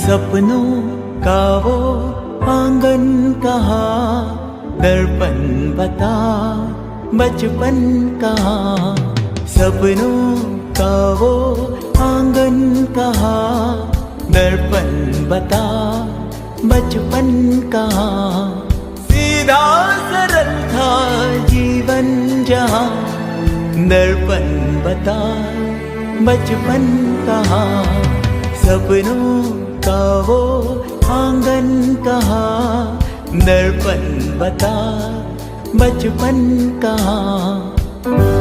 सपनों का वो आंगन कहाँ, दर्पण बता बचपन कहाँ। सपनों का वो आंगन कहाँ, दर्पण बता बचपन कहाँ। सीधा सरल था जीवन जहाँ, दर्पण बता बचपन कहाँ। सपनों का वो आंगन कहाँ, दर्पण बता बचपन कहाँ।